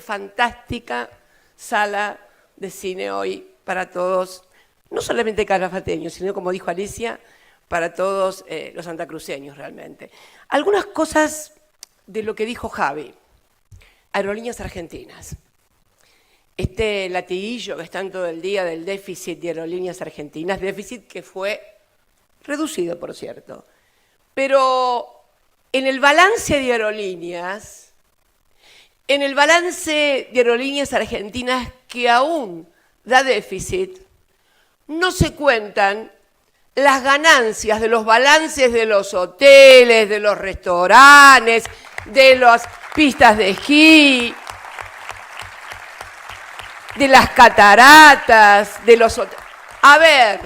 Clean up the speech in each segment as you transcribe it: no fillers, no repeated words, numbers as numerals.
fantástica sala de cine hoy para todos, no solamente calafateños, sino, como dijo Alicia, para todos los santacruceños realmente. Algunas cosas de lo que dijo Javi. Aerolíneas Argentinas. Este latiguillo que están todo el día del déficit de Aerolíneas Argentinas, déficit que fue reducido, por cierto. Pero en el balance de Aerolíneas, Argentinas que aún da déficit, no se cuentan las ganancias de los balances de los hoteles, de los restaurantes, de las pistas de esquí, de las cataratas, de los hoteles. A ver,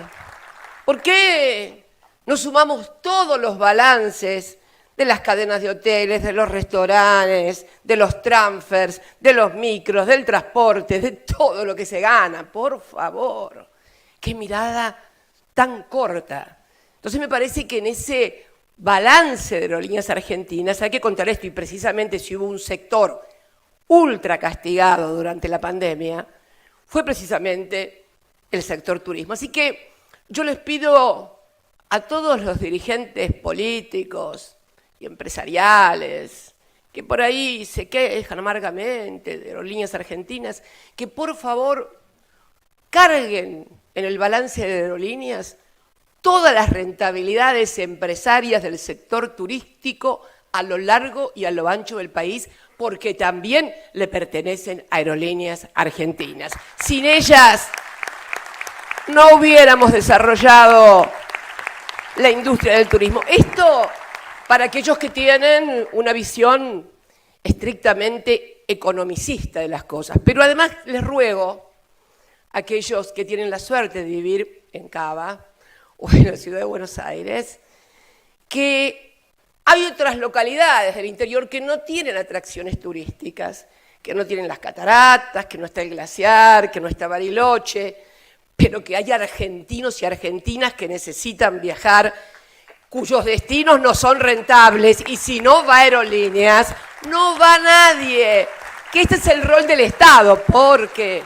¿por qué no sumamos todos los balances de las cadenas de hoteles, de los restaurantes, de los transfers, de los micros, del transporte, de todo lo que se gana? Por favor, qué mirada tan corta. Entonces me parece que en ese balance de Aerolíneas Argentinas hay que contar esto, y precisamente si hubo un sector ultra castigado durante la pandemia, fue precisamente el sector turismo. Así que yo les pido a todos los dirigentes políticos y empresariales que por ahí se quejan amargamente de Aerolíneas Argentinas, que por favor carguen en el balance de Aerolíneas todas las rentabilidades empresarias del sector turístico a lo largo y a lo ancho del país, porque también le pertenecen a Aerolíneas Argentinas. Sin ellas no hubiéramos desarrollado la industria del turismo. Esto para aquellos que tienen una visión estrictamente economicista de las cosas. Pero además les ruego a aquellos que tienen la suerte de vivir en Cava o en la ciudad de Buenos Aires, que hay otras localidades del interior que no tienen atracciones turísticas, que no tienen las cataratas, que no está el glaciar, que no está Bariloche, pero que hay argentinos y argentinas que necesitan viajar, cuyos destinos no son rentables, y si no va Aerolíneas, no va nadie. Que este es el rol del Estado, porque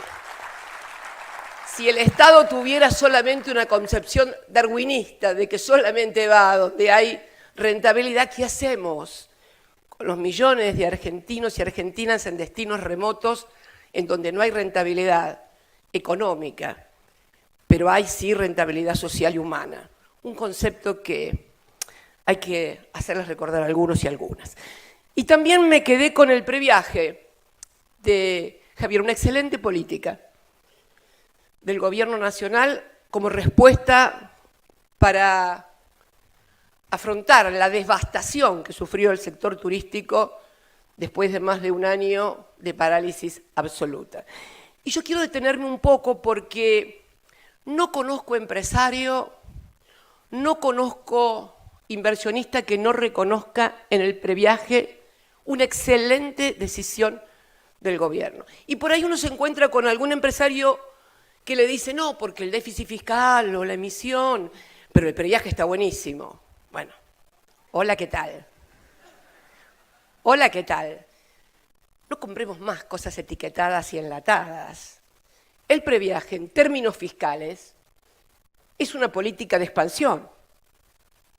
si el Estado tuviera solamente una concepción darwinista de que solamente va a donde hay rentabilidad, ¿qué hacemos con los millones de argentinos y argentinas en destinos remotos en donde no hay rentabilidad económica, pero hay sí rentabilidad social y humana? Un concepto que hay que hacerles recordar a algunos y algunas. Y también me quedé con el previaje de Javier, una excelente política del Gobierno Nacional como respuesta para afrontar la devastación que sufrió el sector turístico después de más de un año de parálisis absoluta. Y yo quiero detenerme un poco porque no conozco empresario, no conozco inversionista que no reconozca en el previaje una excelente decisión del gobierno. Y por ahí uno se encuentra con algún empresario que le dice, no, porque el déficit fiscal o la emisión, pero el previaje está buenísimo. Bueno, hola, ¿qué tal? Hola, ¿qué tal? No compremos más cosas etiquetadas y enlatadas. El previaje, en términos fiscales, es una política de expansión.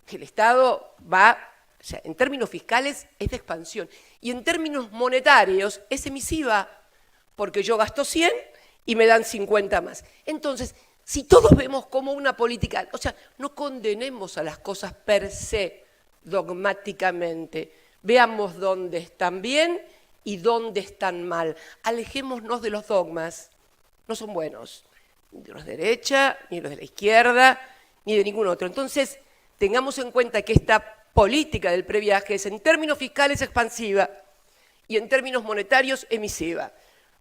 El Estado va, o sea, en términos fiscales es de expansión. Y en términos monetarios es emisiva, porque yo gasto 100 y me dan 50 más. Entonces, si todos vemos como una política, o sea, no condenemos a las cosas per se dogmáticamente, veamos dónde están bien y dónde están mal. Alejémonos de los dogmas, no son buenos, ni de los de derecha, ni de los de la izquierda, ni de ningún otro. Entonces, tengamos en cuenta que esta política del previaje es en términos fiscales expansiva y en términos monetarios emisiva.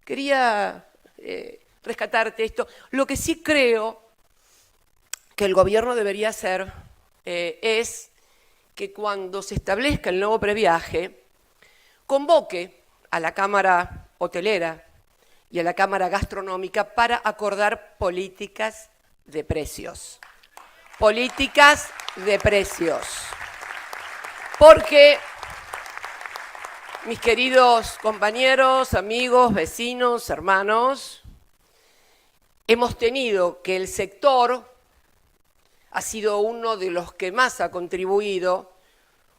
Quería rescatarte esto. Lo que sí creo que el gobierno debería hacer es que cuando se establezca el nuevo previaje, convoque a la Cámara Hotelera y a la Cámara Gastronómica para acordar políticas de precios. Políticas de precios. Porque Mis queridos compañeros, amigos, vecinos, hermanos, hemos tenido que el sector ha sido uno de los que más ha contribuido,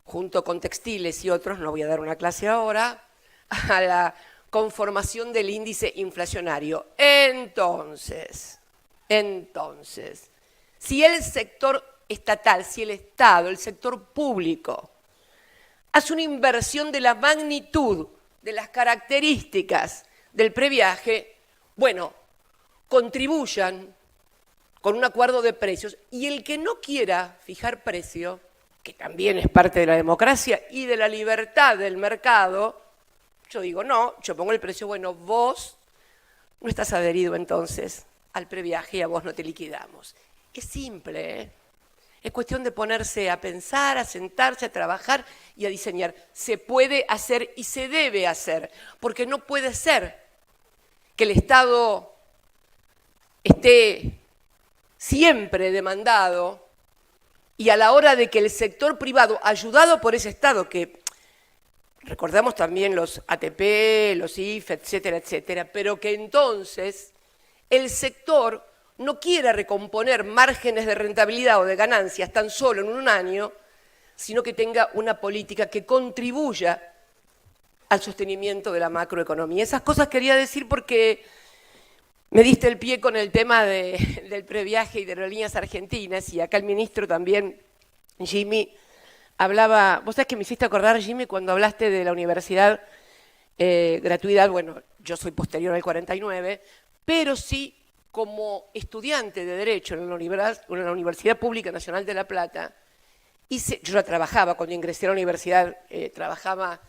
junto con textiles y otros, no voy a dar una clase ahora, a la conformación del índice inflacionario. Entonces, si el sector estatal, si el Estado, el sector público, hace una inversión de la magnitud, de las características del previaje, bueno, contribuyan con un acuerdo de precios, y el que no quiera fijar precio, que también es parte de la democracia y de la libertad del mercado, yo digo, no, yo pongo el precio, bueno, vos no estás adherido entonces al previaje y a vos no te liquidamos. Es simple, ¿eh? Es cuestión de ponerse a pensar, a sentarse, a trabajar y a diseñar. Se puede hacer y se debe hacer, porque no puede ser que el Estado esté siempre demandado y a la hora de que el sector privado, ayudado por ese Estado, que recordamos también los ATP, los IFE, etcétera, etcétera, pero que entonces el sector no quiera recomponer márgenes de rentabilidad o de ganancias tan solo en un año, sino que tenga una política que contribuya al sostenimiento de la macroeconomía. Esas cosas quería decir porque me diste el pie con el tema del previaje y de Aerolíneas Argentinas, y acá el ministro también, Jimmy, hablaba, vos sabés que me hiciste acordar, Jimmy, cuando hablaste de la universidad gratuidad, bueno, yo soy posterior al 49, pero sí como estudiante de Derecho en la Universidad Pública Nacional de La Plata, yo ya trabajaba, cuando ingresé a la universidad, trabajaba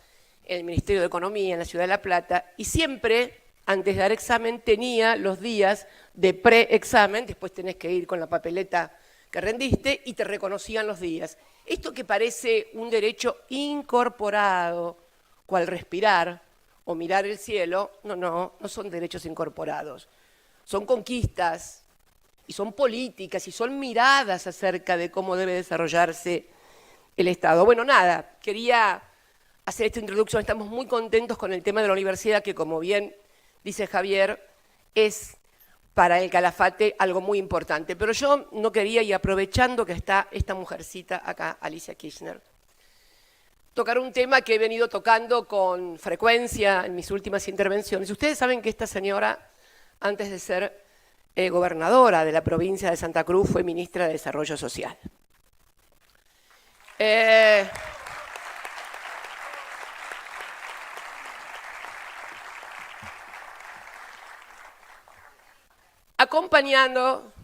en el Ministerio de Economía en la Ciudad de La Plata, y siempre, antes de dar examen, tenía los días de preexamen, después tenés que ir con la papeleta que rendiste, y te reconocían los días. Esto que parece un derecho incorporado, cual respirar o mirar el cielo, no son derechos incorporados. Son conquistas, y son políticas, y son miradas acerca de cómo debe desarrollarse el Estado. Bueno, nada, quería hacer esta introducción. Estamos muy contentos con el tema de la universidad, que como bien dice Javier, es para el Calafate algo muy importante. Pero yo no quería, y aprovechando que está esta mujercita acá, Alicia Kirchner, tocar un tema que he venido tocando con frecuencia en mis últimas intervenciones. Ustedes saben que esta señora, antes de ser gobernadora de la provincia de Santa Cruz, fue ministra de Desarrollo Social. Acompañando,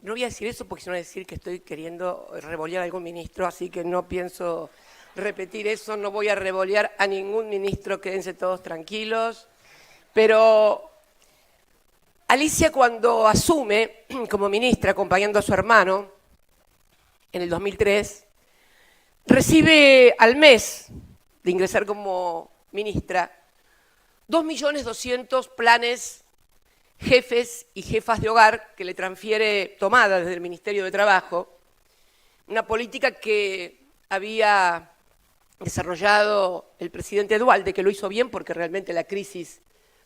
no voy a decir eso porque si no voy a decir que estoy queriendo revolear a algún ministro, así que no pienso repetir eso, no voy a revolear a ningún ministro, quédense todos tranquilos, pero Alicia, cuando asume como ministra, acompañando a su hermano, en el 2003, recibe al mes de ingresar como ministra 2.200.000 planes jefes y jefas de hogar que le transfiere tomada desde el Ministerio de Trabajo, una política que había desarrollado el presidente Duhalde, que lo hizo bien porque realmente la crisis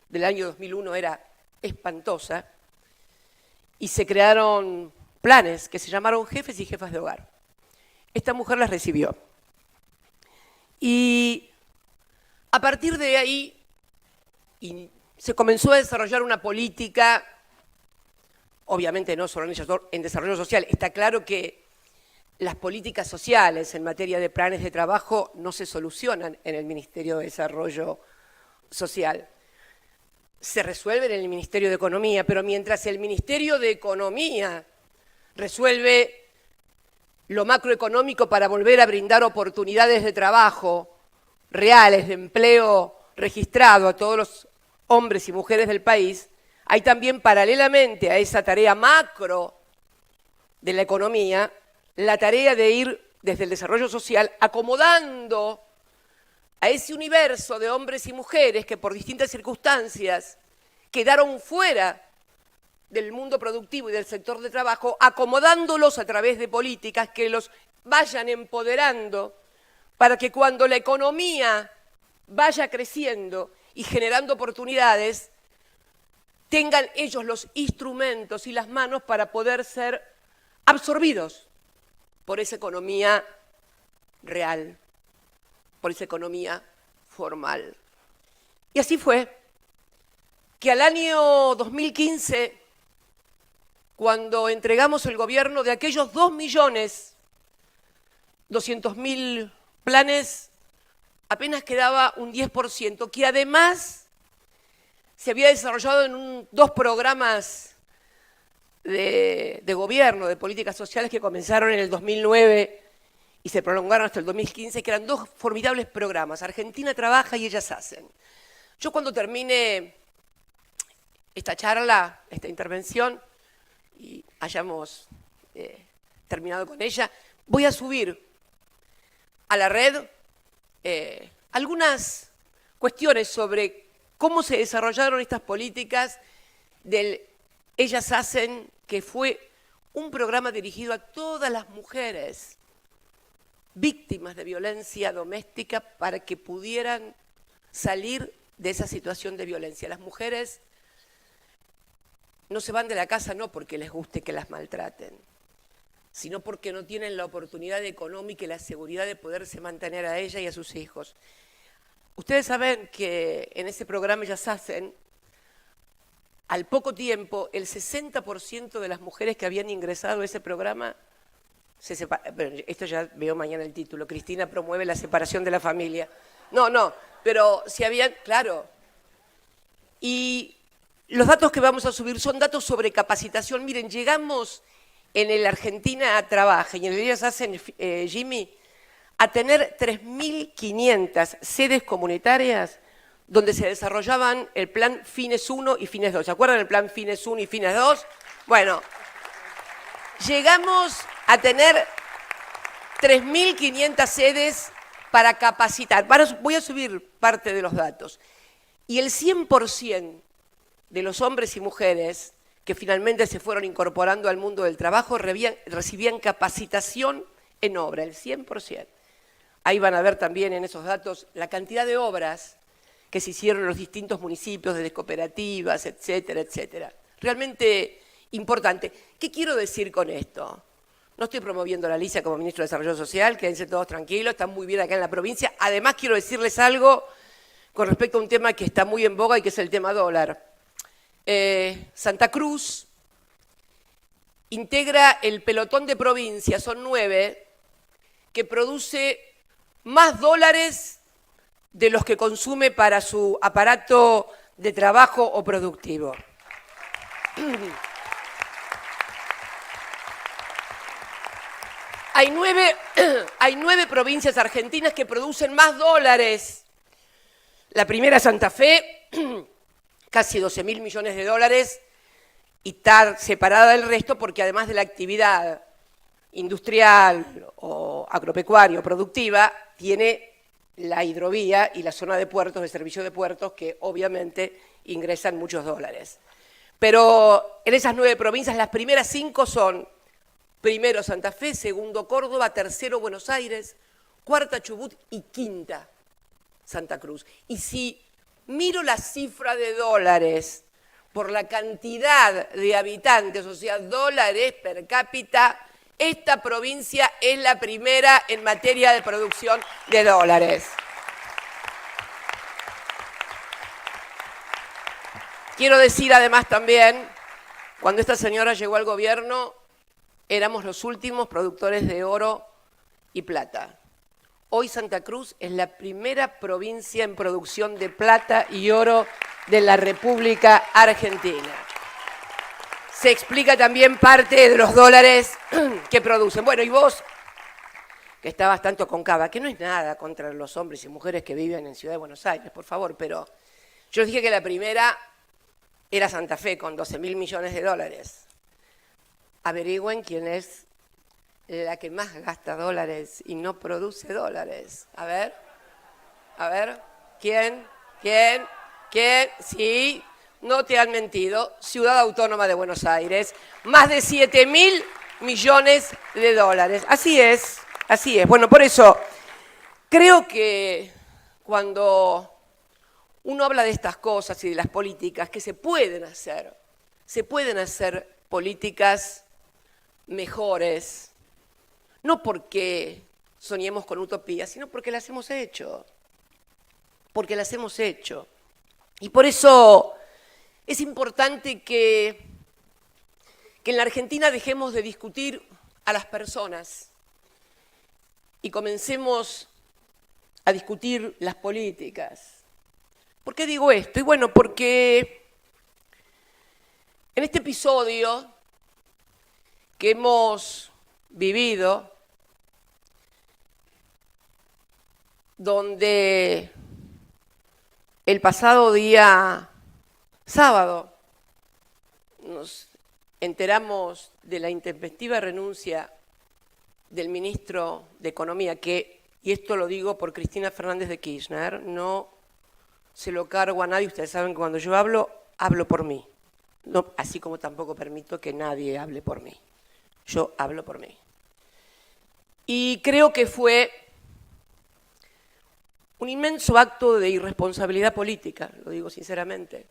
del año 2001 era espantosa, y se crearon planes que se llamaron jefes y jefas de hogar. Esta mujer las recibió. Y a partir de ahí se comenzó a desarrollar una política, obviamente no solo en desarrollo social. Está claro que las políticas sociales en materia de planes de trabajo no se solucionan en el Ministerio de Desarrollo Social. Se resuelven en el Ministerio de Economía, pero mientras el Ministerio de Economía resuelve lo macroeconómico para volver a brindar oportunidades de trabajo reales, de empleo registrado a todos los hombres y mujeres del país, hay también paralelamente a esa tarea macro de la economía, la tarea de ir desde el desarrollo social acomodando a ese universo de hombres y mujeres que por distintas circunstancias quedaron fuera del mundo productivo y del sector de trabajo, acomodándolos a través de políticas que los vayan empoderando para que cuando la economía vaya creciendo y generando oportunidades, tengan ellos los instrumentos y las manos para poder ser absorbidos por esa economía real, por esa economía formal. Y así fue que al año 2015, cuando entregamos el gobierno de aquellos 2.200.000 planes, apenas quedaba un 10%, que además se había desarrollado en dos programas de gobierno, de políticas sociales que comenzaron en el 2009 y se prolongaron hasta el 2015, que eran dos formidables programas, Argentina Trabaja y Ellas Hacen. Yo cuando termine esta charla, esta intervención, y hayamos terminado con ella, voy a subir a la red algunas cuestiones sobre cómo se desarrollaron estas políticas del Ellas Hacen, que fue un programa dirigido a todas las mujeres víctimas de violencia doméstica para que pudieran salir de esa situación de violencia. Las mujeres no se van de la casa no porque les guste que las maltraten, sino porque no tienen la oportunidad económica y la seguridad de poderse mantener a ella y a sus hijos. Ustedes saben que en ese programa Ellas Hacen, al poco tiempo, el 60% de las mujeres que habían ingresado a ese programa se separaron. Esto ya veo mañana el título, Cristina promueve la separación de la familia. No, pero si habían, claro. Y los datos que vamos a subir son datos sobre capacitación. Miren, llegamos en el Argentina Trabaja y en el Ellas Hacen, Jimmy, a tener 3.500 sedes comunitarias donde se desarrollaban el plan Fines 1 y Fines 2. ¿Se acuerdan del plan Fines 1 y Fines 2? Bueno, llegamos a tener 3.500 sedes para capacitar. Voy a subir parte de los datos. Y el 100% de los hombres y mujeres que finalmente se fueron incorporando al mundo del trabajo recibían capacitación en obra, el 100%. Ahí van a ver también en esos datos la cantidad de obras que se hicieron en los distintos municipios, desde cooperativas, etcétera, etcétera. Realmente importante. ¿Qué quiero decir con esto? No estoy promoviendo a Alicia como ministro de Desarrollo Social, quédense todos tranquilos, están muy bien acá en la provincia. Además quiero decirles algo con respecto a un tema que está muy en boga y que es el tema dólar. Santa Cruz integra el pelotón de provincias, son 9, que produce más dólares de los que consume para su aparato de trabajo o productivo. Hay nueve provincias argentinas que producen más dólares. La primera, Santa Fe, casi 12.000 millones de dólares, y está separada del resto porque además de la actividad industrial o agropecuaria o productiva, tiene la hidrovía y la zona de puertos, de servicio de puertos, que obviamente ingresan muchos dólares. Pero en esas 9 provincias, las primeras 5 son, primero Santa Fe, segundo Córdoba, tercero Buenos Aires, cuarta Chubut y quinta Santa Cruz. Y si miro la cifra de dólares por la cantidad de habitantes, o sea, dólares per cápita, esta provincia es la primera en materia de producción de dólares. Quiero decir además también, cuando esta señora llegó al gobierno, éramos los últimos productores de oro y plata. Hoy Santa Cruz es la primera provincia en producción de plata y oro de la República Argentina. Se explica también parte de los dólares que producen. Bueno, y vos, que estabas tanto con Cava, que no es nada contra los hombres y mujeres que viven en Ciudad de Buenos Aires, por favor, pero yo dije que la primera era Santa Fe con 12.000 millones de dólares. Averigüen quién es la que más gasta dólares y no produce dólares. A ver, ¿quién? Sí, no te han mentido. Ciudad Autónoma de Buenos Aires, más de 7.000 millones de dólares. Así es. Bueno, por eso creo que cuando uno habla de estas cosas y de las políticas que se pueden hacer políticas mejores, no porque soñemos con utopías, sino porque las hemos hecho, Y por eso es importante que en la Argentina dejemos de discutir a las personas y comencemos a discutir las políticas. ¿Por qué digo esto? Y bueno, porque en este episodio que hemos vivido, donde el pasado día sábado nos enteramos de la intempestiva renuncia del ministro de Economía, que, y esto lo digo por Cristina Fernández de Kirchner, no se lo cargo a nadie, ustedes saben que cuando yo hablo por mí, no, así como tampoco permito que nadie hable por mí, yo hablo por mí. Y creo que fue un inmenso acto de irresponsabilidad política, lo digo sinceramente.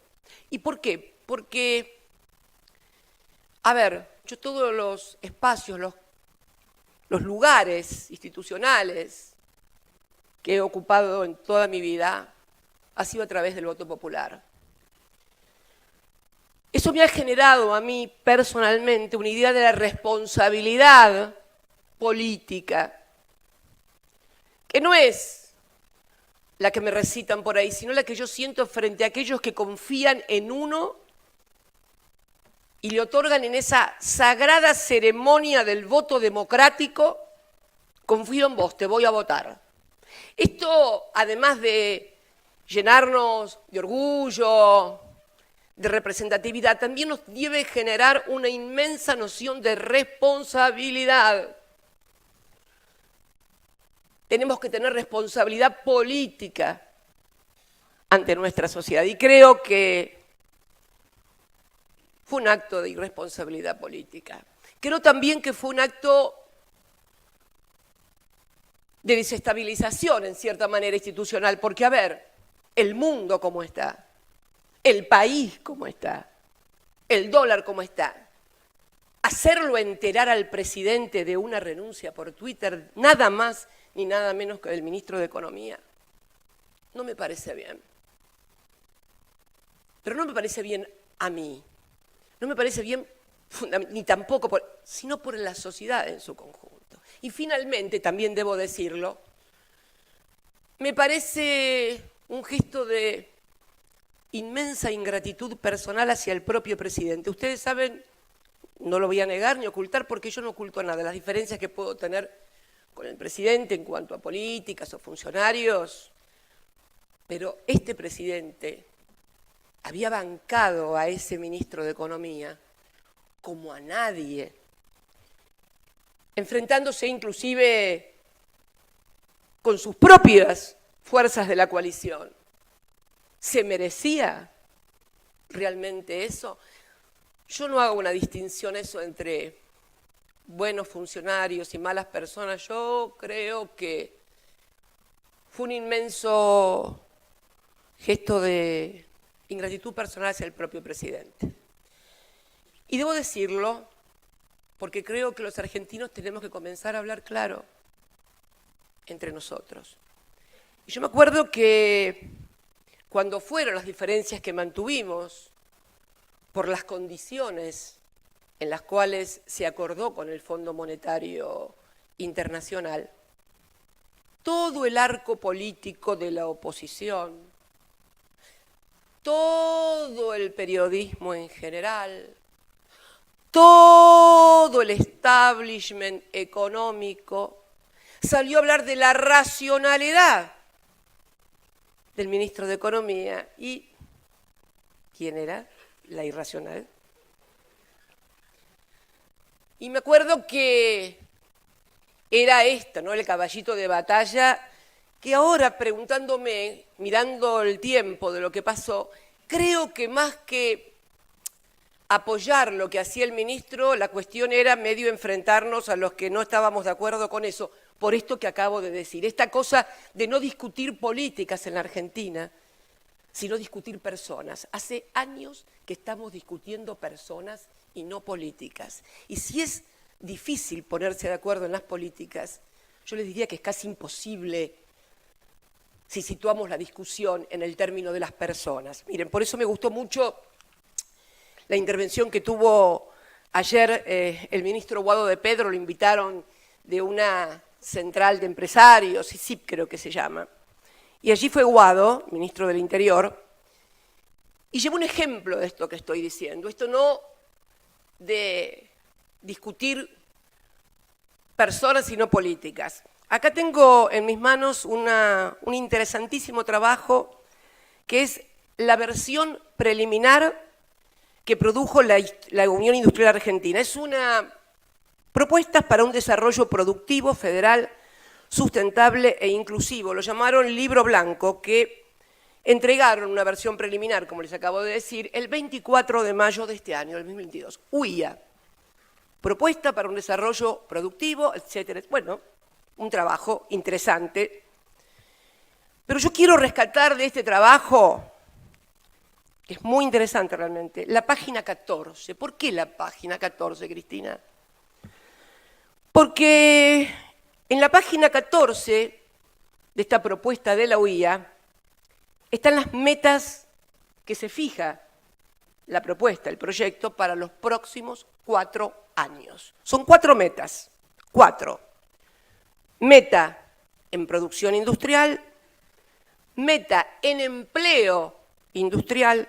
¿Y por qué? Porque, a ver, yo todos los espacios, los lugares institucionales que he ocupado en toda mi vida ha sido a través del voto popular. Eso me ha generado a mí personalmente una idea de la responsabilidad política, que no es la que me recitan por ahí, sino la que yo siento frente a aquellos que confían en uno y le otorgan en esa sagrada ceremonia del voto democrático: confío en vos, te voy a votar. Esto, además de llenarnos de orgullo, de representatividad, también nos debe generar una inmensa noción de responsabilidad. Tenemos que tener responsabilidad política ante nuestra sociedad, y creo que fue un acto de irresponsabilidad política. Creo también que fue un acto de desestabilización, en cierta manera, institucional, porque, a ver, el mundo cómo está, el país cómo está, el dólar cómo está. Hacerlo enterar al presidente de una renuncia por Twitter, nada más ni nada menos que del ministro de Economía, no me parece bien. Pero no me parece bien a mí, no me parece bien ni tampoco sino por la sociedad en su conjunto. Y finalmente, también debo decirlo, me parece un gesto de inmensa ingratitud personal hacia el propio presidente. Ustedes saben, no lo voy a negar ni ocultar, porque yo no oculto nada, las diferencias que puedo tener con el presidente en cuanto a políticas o funcionarios, pero este presidente había bancado a ese ministro de Economía como a nadie, enfrentándose inclusive con sus propias fuerzas de la coalición. ¿Se merecía realmente eso? Yo no hago una distinción eso entre buenos funcionarios y malas personas. Yo creo que fue un inmenso gesto de ingratitud personal hacia el propio presidente. Y debo decirlo porque creo que los argentinos tenemos que comenzar a hablar claro entre nosotros. Y yo me acuerdo que cuando fueron las diferencias que mantuvimos por las condiciones en las cuales se acordó con el Fondo Monetario Internacional, todo el arco político de la oposición, todo el periodismo en general, todo el establishment económico salió a hablar de la racionalidad del ministro de Economía. ¿Y quién era la irracional? Y me acuerdo que era esto, ¿no?, el caballito de batalla, que ahora, preguntándome, mirando el tiempo de lo que pasó, creo que más que apoyar lo que hacía el ministro, la cuestión era medio enfrentarnos a los que no estábamos de acuerdo con eso, por esto que acabo de decir, esta cosa de no discutir políticas en la Argentina, sino discutir personas. Hace años que estamos discutiendo personas y no políticas. Y si es difícil ponerse de acuerdo en las políticas, yo les diría que es casi imposible si situamos la discusión en el término de las personas. Miren, por eso me gustó mucho la intervención que tuvo ayer el ministro Guado de Pedro, lo invitaron de una central de empresarios, ISIP creo que se llama, y allí fue Guado, ministro del Interior, y llevó un ejemplo de esto que estoy diciendo, esto no de discutir personas sino políticas. Acá tengo en mis manos un interesantísimo trabajo que es la versión preliminar que produjo la Unión Industrial Argentina. Es una propuesta para un desarrollo productivo, federal, sustentable e inclusivo. Lo llamaron Libro Blanco, que entregaron una versión preliminar, como les acabo de decir, el 24 de mayo de este año, del 2022. UIA, propuesta para un desarrollo productivo, etcétera. Bueno, un trabajo interesante. Pero yo quiero rescatar de este trabajo, que es muy interesante realmente, la página 14. ¿Por qué la página 14, Cristina? Porque en la página 14 de esta propuesta de la UIA están las metas que se fija la propuesta, el proyecto, para los próximos 4 años. Son 4 metas, 4. Meta en producción industrial, meta en empleo industrial,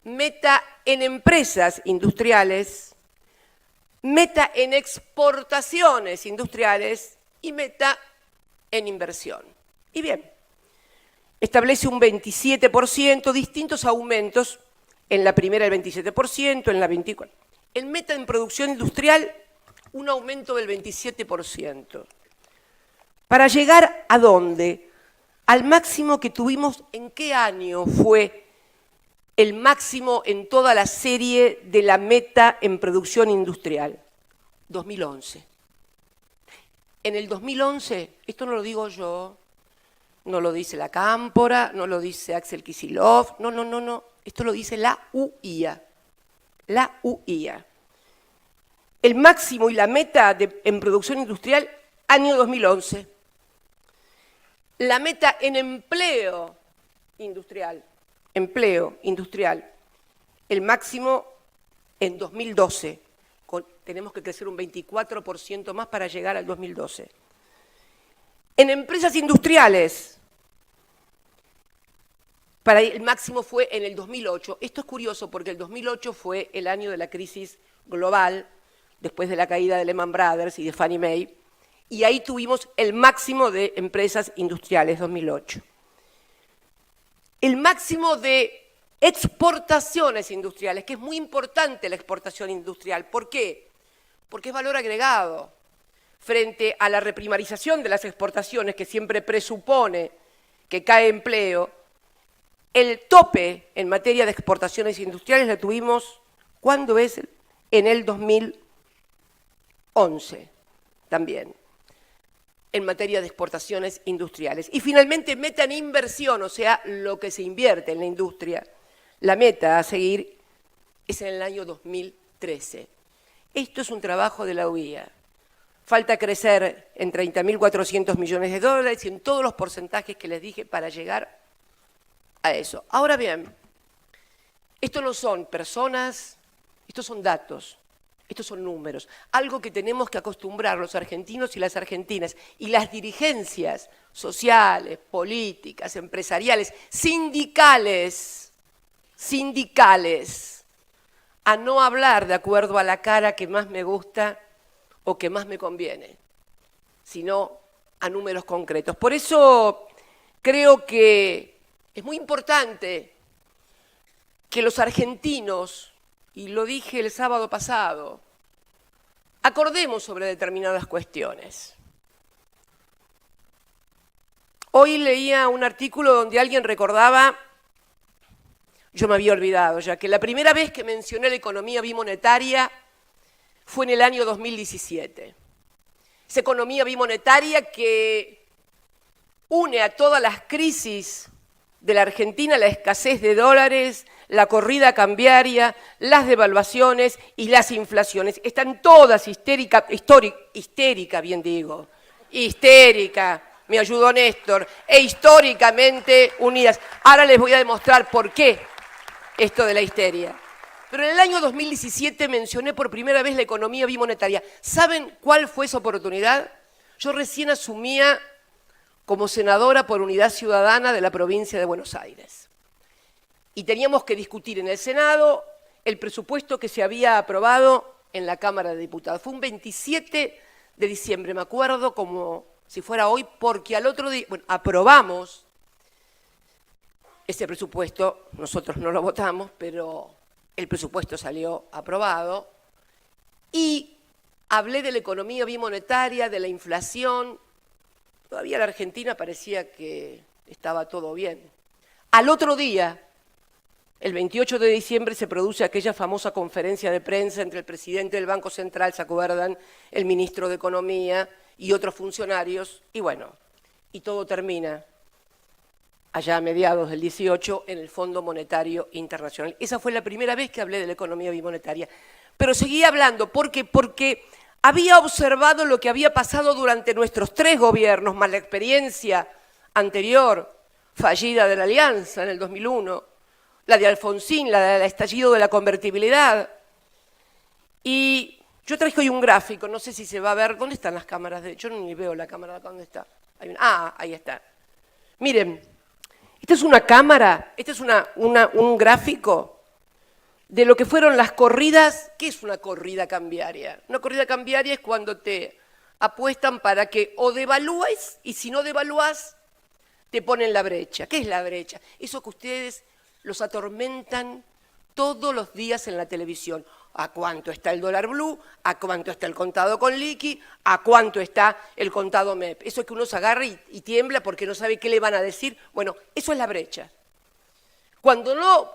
meta en empresas industriales, meta en exportaciones industriales y meta en inversión. Y bien, establece un 27%, distintos aumentos, en la primera el 27%, en la 24%. En meta en producción industrial, un aumento del 27%. ¿Para llegar a dónde? Al máximo que tuvimos, ¿en qué año fue el máximo en toda la serie de la meta en producción industrial? 2011. En el 2011, esto no lo digo yo, no lo dice la Cámpora, no lo dice Axel Kicillof, no, esto lo dice la UIA. La UIA. El máximo y la meta en producción industrial, año 2011. La meta en empleo industrial, el máximo en 2012. Tenemos que crecer un 24% más para llegar al 2012. En empresas industriales, el máximo fue en el 2008. Esto es curioso porque el 2008 fue el año de la crisis global, después de la caída de Lehman Brothers y de Fannie Mae, y ahí tuvimos el máximo de empresas industriales, 2008. El máximo de exportaciones industriales, que es muy importante la exportación industrial. ¿Por qué? Porque es valor agregado. Frente a la reprimarización de las exportaciones, que siempre presupone que cae empleo, el tope en materia de exportaciones industriales la tuvimos, ¿cuándo es? En el 2011 también, en materia de exportaciones industriales. Y finalmente, meta en inversión, o sea, lo que se invierte en la industria. La meta a seguir es en el año 2013. Esto es un trabajo de la UIA. Falta crecer en 30.400 millones de dólares y en todos los porcentajes que les dije para llegar a eso. Ahora bien, esto no son personas, estos son datos, estos son números. Algo que tenemos que acostumbrar los argentinos y las argentinas y las dirigencias sociales, políticas, empresariales, sindicales, a no hablar de acuerdo a la cara que más me gusta o que más me conviene, sino a números concretos. Por eso creo que es muy importante que los argentinos, y lo dije el sábado pasado, acordemos sobre determinadas cuestiones. Hoy leía un artículo donde alguien recordaba, yo me había olvidado ya, que la primera vez que mencioné la economía bimonetaria fue en el año 2017. esa economía bimonetaria que une a todas las crisis de la Argentina, la escasez de dólares, la corrida cambiaria, las devaluaciones y las inflaciones. Están todas histérica, me ayudó Néstor, e históricamente unidas. Ahora les voy a demostrar por qué esto de la histeria. Pero en el año 2017 mencioné por primera vez la economía bimonetaria. ¿Saben cuál fue esa oportunidad? Yo recién asumía como senadora por Unidad Ciudadana de la provincia de Buenos Aires. Y teníamos que discutir en el Senado el presupuesto que se había aprobado en la Cámara de Diputados. Fue un 27 de diciembre, me acuerdo como si fuera hoy, porque al otro día, bueno, aprobamos ese presupuesto, nosotros no lo votamos, pero el presupuesto salió aprobado, y hablé de la economía bimonetaria, de la inflación. Todavía la Argentina parecía que estaba todo bien. Al otro día, el 28 de diciembre, se produce aquella famosa conferencia de prensa entre el presidente del Banco Central, ¿se acuerdan?, el ministro de Economía y otros funcionarios, y bueno, y todo termina allá a mediados del 18 en el Fondo Monetario Internacional. Esa fue la primera vez que hablé de la economía bimonetaria. Pero seguí hablando, porque había observado lo que había pasado durante nuestros 3 gobiernos, más la experiencia anterior, fallida de la Alianza en el 2001, la de Alfonsín, la del estallido de la convertibilidad. Y yo traje hoy un gráfico, no sé si se va a ver. ¿Dónde están las cámaras? Yo ni veo la cámara, ¿dónde está? Ahí está. Miren, esta es una cámara, este es un gráfico de lo que fueron las corridas. ¿Qué es una corrida cambiaria? Una corrida cambiaria es cuando te apuestan para que o devalúes, y si no devalúas, te ponen la brecha. ¿Qué es la brecha? Eso que ustedes los atormentan todos los días en la televisión. ¿A cuánto está el dólar blue? ¿A cuánto está el contado con liqui? ¿A cuánto está el contado MEP? Eso es que uno se agarra y tiembla porque no sabe qué le van a decir. Bueno, eso es la brecha. Cuando no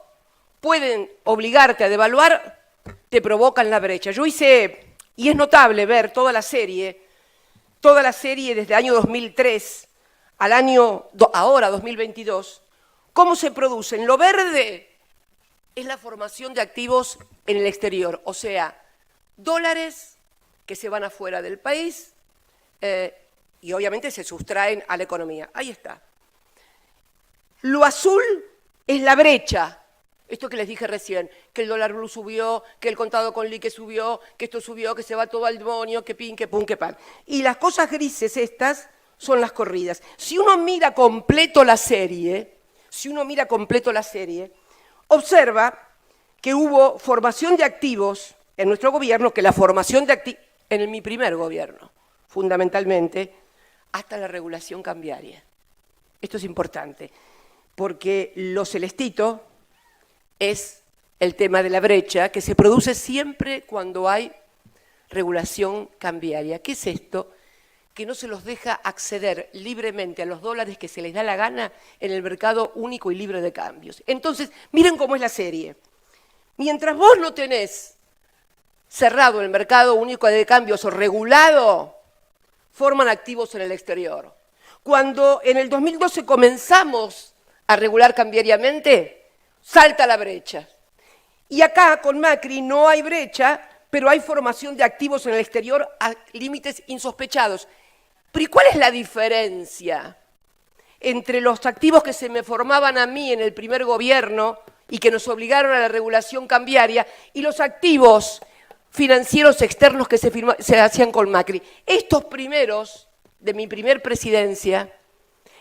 pueden obligarte a devaluar, te provocan la brecha. Yo hice, y es notable ver toda la serie desde el año 2003 al año, ahora 2022, cómo se producen. Lo verde es la formación de activos en el exterior, o sea, dólares que se van afuera del país y obviamente se sustraen a la economía. Ahí está. Lo azul es la brecha. Esto que les dije recién, que el dólar blue subió, que el contado con liqui subió, que esto subió, que se va todo al demonio, que pin, que pum, que pan. Y las cosas grises estas son las corridas. Si uno mira completo la serie, observa que hubo formación de activos en nuestro gobierno, que la formación de activos, en mi primer gobierno, fundamentalmente, hasta la regulación cambiaria. Esto es importante, porque lo celestito es el tema de la brecha, que se produce siempre cuando hay regulación cambiaria. ¿Qué es esto? Que no se los deja acceder libremente a los dólares que se les da la gana en el mercado único y libre de cambios. Entonces, miren cómo es la serie. Mientras vos no tenés cerrado el mercado único de cambios o regulado, forman activos en el exterior. Cuando en el 2012 comenzamos a regular cambiariamente, salta la brecha. Y acá con Macri no hay brecha, pero hay formación de activos en el exterior a límites insospechados. Pero ¿y cuál es la diferencia entre los activos que se me formaban a mí en el primer gobierno y que nos obligaron a la regulación cambiaria y los activos financieros externos que se hacían con Macri? Estos primeros, de mi primer presidencia,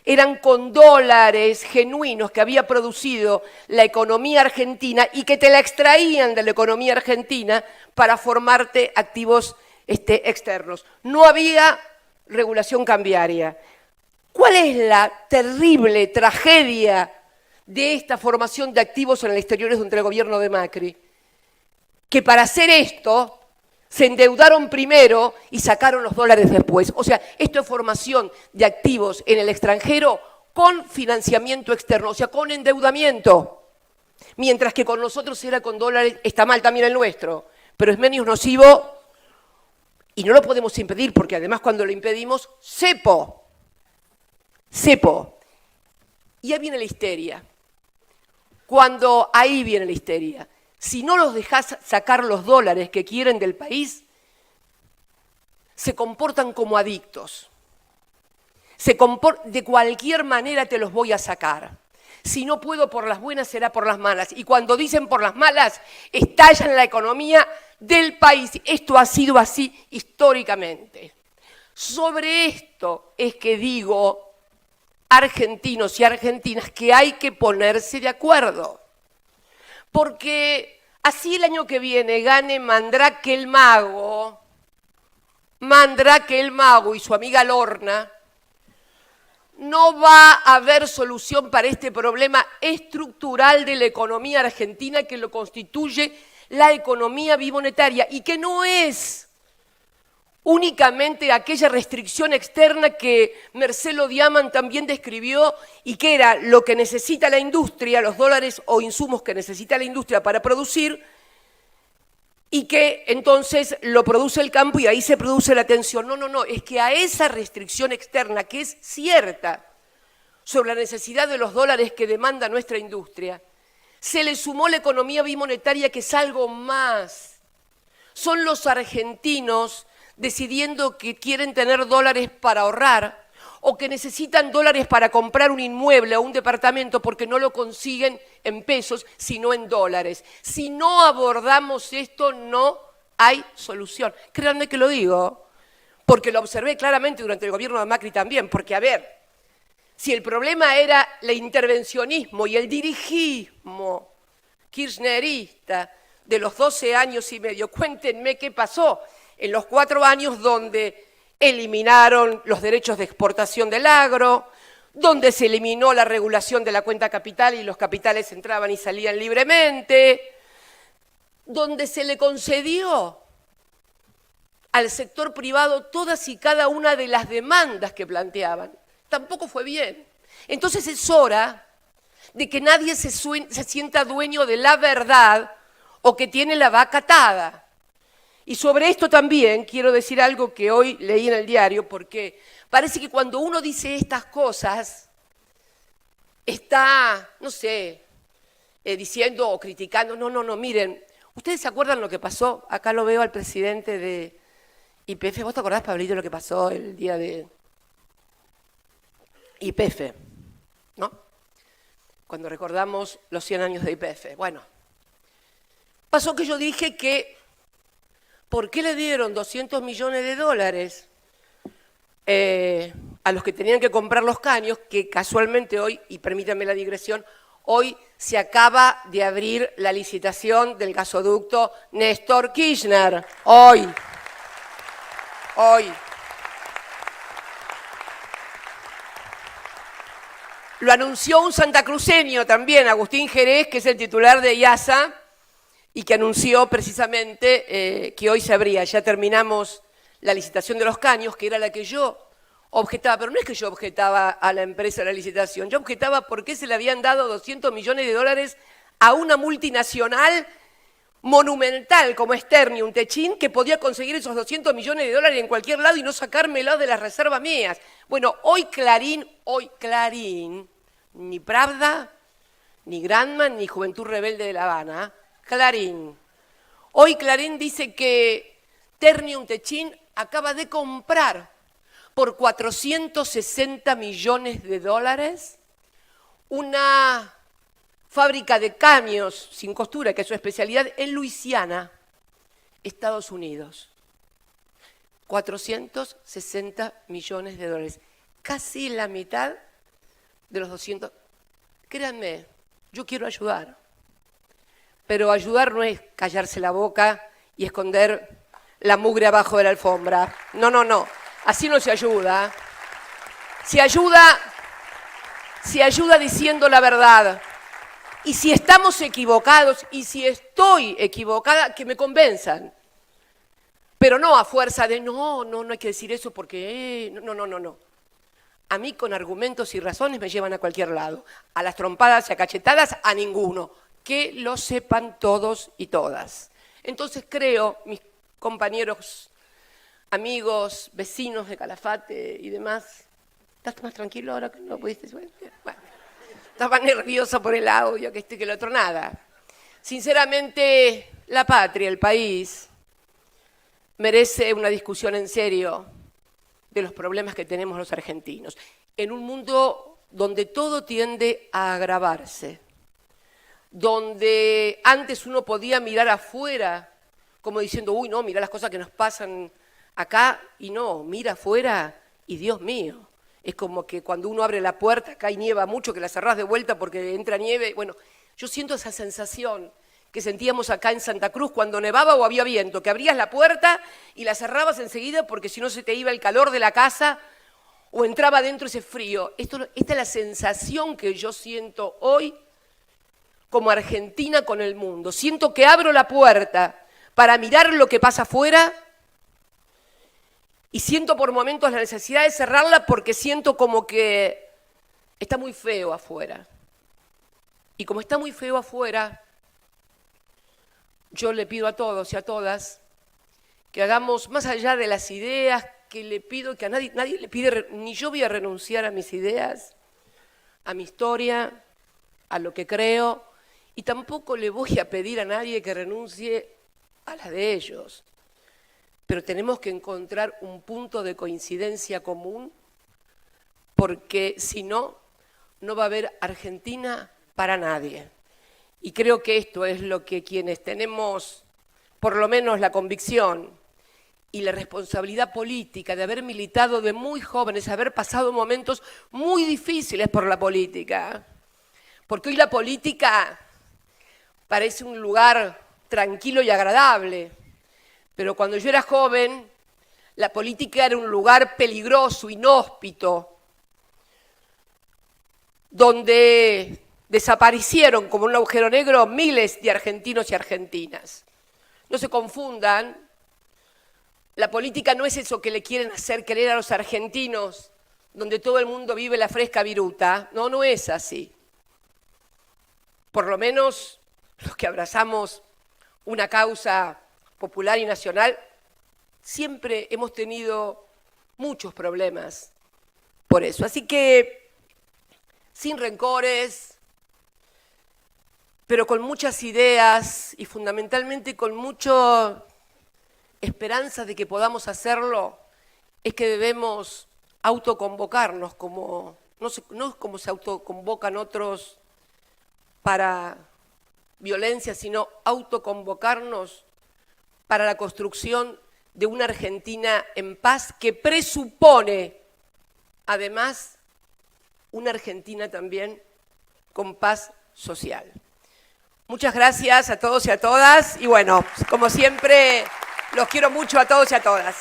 eran con dólares genuinos que había producido la economía argentina y que te la extraían de la economía argentina para formarte activos externos. No había regulación cambiaria. ¿Cuál es la terrible tragedia de esta formación de activos en el exterior durante el gobierno de Macri? Que para hacer esto se endeudaron primero y sacaron los dólares después. O sea, esto es formación de activos en el extranjero con financiamiento externo, o sea, con endeudamiento. Mientras que con nosotros era con dólares, está mal también el nuestro, pero es menos nocivo Y no lo podemos impedir, porque además cuando lo impedimos, cepo. Y ahí viene la histeria. Ahí viene la histeria. Si no los dejás sacar los dólares que quieren del país, se comportan como adictos. De cualquier manera te los voy a sacar. Si no puedo por las buenas, será por las malas. Y cuando dicen por las malas, estallan la economía del país. Esto ha sido así históricamente. Sobre esto es que digo, argentinos y argentinas, que hay que ponerse de acuerdo. Porque así el año que viene gane Mandrake el Mago y su amiga Lorna, no va a haber solución para este problema estructural de la economía argentina que lo constituye la economía bimonetaria y que no es únicamente aquella restricción externa que Marcelo Diamant también describió y que era lo que necesita la industria, los dólares o insumos que necesita la industria para producir, y que entonces lo produce el campo y ahí se produce la tensión. No, es que a esa restricción externa, que es cierta, sobre la necesidad de los dólares que demanda nuestra industria, se le sumó la economía bimonetaria, que es algo más. Son los argentinos decidiendo que quieren tener dólares para ahorrar o que necesitan dólares para comprar un inmueble o un departamento porque no lo consiguen en pesos, sino en dólares. Si no abordamos esto, no hay solución. Créanme que lo digo, porque lo observé claramente durante el gobierno de Macri también, porque, a ver, si el problema era el intervencionismo y el dirigismo kirchnerista de los 12 años y medio, cuéntenme qué pasó en los 4 años donde eliminaron los derechos de exportación del agro, donde se eliminó la regulación de la cuenta capital y los capitales entraban y salían libremente, donde se le concedió al sector privado todas y cada una de las demandas que planteaban. Tampoco fue bien. Entonces es hora de que nadie se sienta dueño de la verdad o que tiene la vaca atada. Y sobre esto también quiero decir algo que hoy leí en el diario, porque parece que cuando uno dice estas cosas, está, no sé, diciendo o criticando. No, miren, ¿ustedes se acuerdan lo que pasó? Acá lo veo al presidente de YPF. ¿Vos te acordás, Pablito, lo que pasó el día de YPF? ¿No? Cuando recordamos los 100 años de YPF. Bueno, pasó que yo dije que ¿por qué le dieron 200 millones de dólares a los que tenían que comprar los caños? Que casualmente hoy, y permítanme la digresión, hoy se acaba de abrir la licitación del gasoducto Néstor Kirchner. Hoy. Lo anunció un santacruceño también, Agustín Jerez, que es el titular de IASA, y que anunció precisamente que hoy se abría. Ya terminamos la licitación de los caños, que era la que yo objetaba, pero no es que yo objetaba a la empresa de la licitación, yo objetaba por qué se le habían dado 200 millones de dólares a una multinacional monumental como es Ternium Techin, que podía conseguir esos 200 millones de dólares en cualquier lado y no sacármelo de las reservas mías. Bueno, hoy Clarín, ni Pravda, ni Granman, ni Juventud Rebelde de La Habana, Clarín. Hoy Clarín dice que Ternium Techin acaba de comprar por 460 millones de dólares una fábrica de caños sin costura, que es su especialidad, en Luisiana, Estados Unidos. 460 millones de dólares. Casi la mitad de los 200. Créanme, yo quiero ayudar. Pero ayudar no es callarse la boca y esconder la mugre abajo de la alfombra. No. Así no se ayuda. Se ayuda diciendo la verdad. Y si estamos equivocados, y si estoy equivocada, que me convenzan. Pero no a fuerza de no hay que decir eso porque... No. A mí con argumentos y razones me llevan a cualquier lado. A las trompadas y a cachetadas, a ninguno. Que lo sepan todos y todas. Entonces creo, mis compañeros amigos, vecinos de Calafate y demás. ¿Estás más tranquilo ahora que no pudiste? Bueno, estaba nerviosa por el audio, que este que el otro, nada. Sinceramente, la patria, el país, merece una discusión en serio de los problemas que tenemos los argentinos. En un mundo donde todo tiende a agravarse, donde antes uno podía mirar afuera como diciendo, uy, no, mira las cosas que nos pasan acá, y no, mira afuera y Dios mío. Es como que cuando uno abre la puerta, acá y nieva mucho, que la cerrás de vuelta porque entra nieve. Bueno, yo siento esa sensación que sentíamos acá en Santa Cruz cuando nevaba o había viento, que abrías la puerta y la cerrabas enseguida porque si no se te iba el calor de la casa o entraba dentro ese frío. Esta es la sensación que yo siento hoy como argentina con el mundo. Siento que abro la puerta para mirar lo que pasa afuera y siento por momentos la necesidad de cerrarla porque siento como que está muy feo afuera. Y como está muy feo afuera, yo le pido a todos y a todas que hagamos, más allá de las ideas que le pido, que a nadie le pide, ni yo voy a renunciar a mis ideas, a mi historia, a lo que creo, y tampoco le voy a pedir a nadie que renuncie a la de ellos. Pero tenemos que encontrar un punto de coincidencia común, porque si no, no va a haber Argentina para nadie. Y creo que esto es lo que quienes tenemos, por lo menos la convicción y la responsabilidad política de haber militado de muy jóvenes, haber pasado momentos muy difíciles por la política. Porque hoy la política parece un lugar tranquilo y agradable. Pero cuando yo era joven, la política era un lugar peligroso, inhóspito, donde desaparecieron como un agujero negro miles de argentinos y argentinas. No se confundan, la política no es eso que le quieren hacer creer a los argentinos, donde todo el mundo vive la fresca viruta. No, no es así. Por lo menos los que abrazamos una causa popular y nacional, siempre hemos tenido muchos problemas por eso. Así que, sin rencores, pero con muchas ideas y fundamentalmente con mucha esperanza de que podamos hacerlo, es que debemos autoconvocarnos, no como se autoconvocan otros para violencia, sino autoconvocarnos para la construcción de una Argentina en paz que presupone, además, una Argentina también con paz social. Muchas gracias a todos y a todas y bueno, como siempre, los quiero mucho a todos y a todas.